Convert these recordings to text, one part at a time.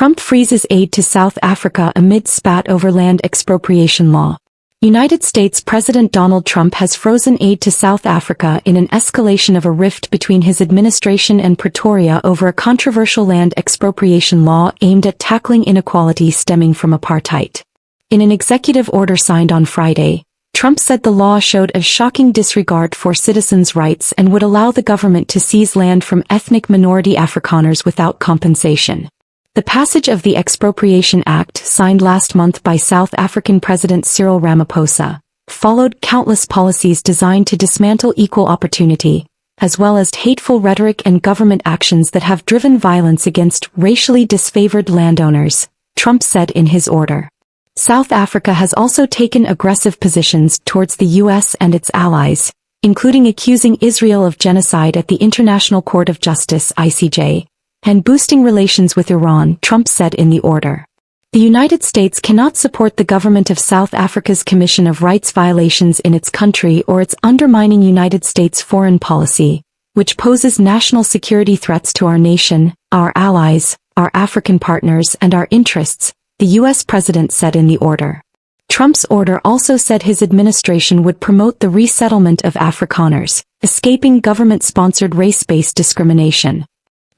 Trump freezes aid to South Africa amid spat over land expropriation law. United States President Donald Trump has frozen aid to South Africa in an escalation of a rift between his administration and Pretoria over a controversial land expropriation law aimed at tackling inequality stemming from apartheid. In an executive order signed on Friday, Trump said the law showed a shocking disregard for citizens' rights and would allow the government to seize land from ethnic minority Afrikaners without compensation. The passage of the Expropriation Act, signed last month by South African President Cyril Ramaphosa, followed countless policies designed to dismantle equal opportunity, as well as hateful rhetoric and government actions that have driven violence against racially disfavored landowners, Trump said in his order. South Africa has also taken aggressive positions towards the U.S. and its allies, including accusing Israel of genocide at the International Court of Justice (ICJ), and boosting relations with Iran, Trump said in the order. The United States cannot support the government of South Africa's commission of rights violations in its country or its undermining United States foreign policy, which poses national security threats to our nation, our allies, our African partners and our interests, the U.S. president said in the order. Trump's order also said his administration would promote the resettlement of Afrikaners, escaping government-sponsored race-based discrimination.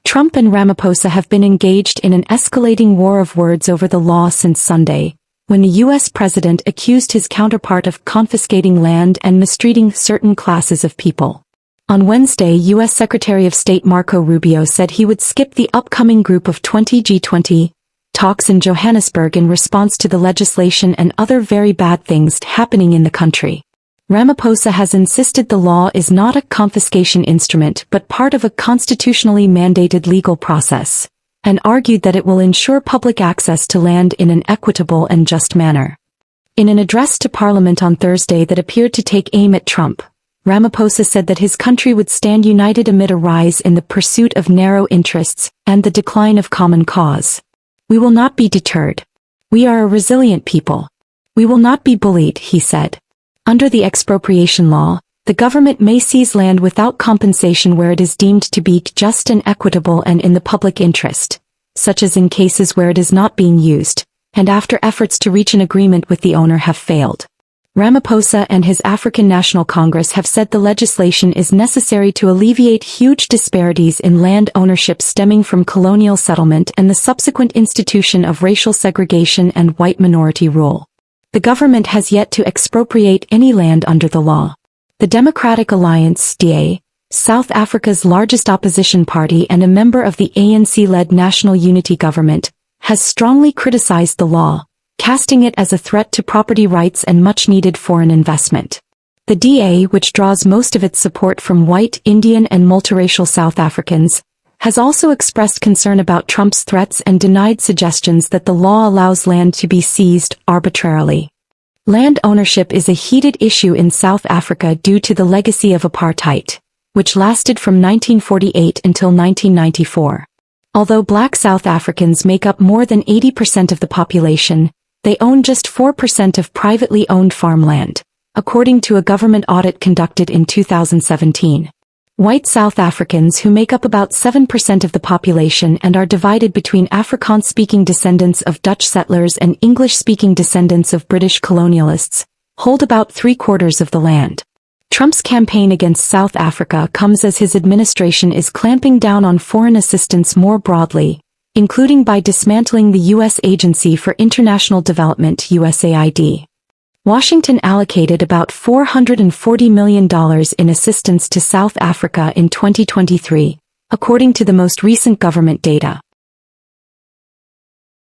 Trump and Ramaphosa have been engaged in an escalating war of words over the law since Sunday, when the U.S. president accused his counterpart of confiscating land and mistreating certain classes of people. On Wednesday, U.S. Secretary of State Marco Rubio said he would skip the upcoming Group of 20 G20 talks in Johannesburg in response to the legislation and other very bad things happening in the country. Ramaphosa has insisted the law is not a confiscation instrument but part of a constitutionally mandated legal process, and argued that it will ensure public access to land in an equitable and just manner. In an address to Parliament on Thursday that appeared to take aim at Trump, Ramaphosa said that his country would stand united amid a rise in the pursuit of narrow interests and the decline of common cause. "We will not be deterred. We are a resilient people. We will not be bullied," he said. Under the expropriation law, the government may seize land without compensation where it is deemed to be just and equitable and in the public interest, such as in cases where it is not being used, and after efforts to reach an agreement with the owner have failed. Ramaphosa and his African National Congress have said the legislation is necessary to alleviate huge disparities in land ownership stemming from colonial settlement and the subsequent institution of racial segregation and white minority rule. The government has yet to expropriate any land under the law. The Democratic Alliance (DA), South Africa's largest opposition party and a member of the ANC-led National Unity Government, has strongly criticized the law, casting it as a threat to property rights and much-needed foreign investment. The DA, which draws most of its support from white, Indian and multiracial South Africans, has also expressed concern about Trump's threats and denied suggestions that the law allows land to be seized arbitrarily. Land ownership is a heated issue in South Africa due to the legacy of apartheid, which lasted from 1948 until 1994. Although black South Africans make up more than 80% of the population, they own just 4% of privately owned farmland, according to a government audit conducted in 2017. White South Africans, who make up about 7% of the population and are divided between Afrikaans-speaking descendants of Dutch settlers and English-speaking descendants of British colonialists, hold about 3/4 of the land. Trump's campaign against South Africa comes as his administration is clamping down on foreign assistance more broadly, including by dismantling the U.S. Agency for International Development (USAID). Washington allocated about $440 million in assistance to South Africa in 2023, according to the most recent government data.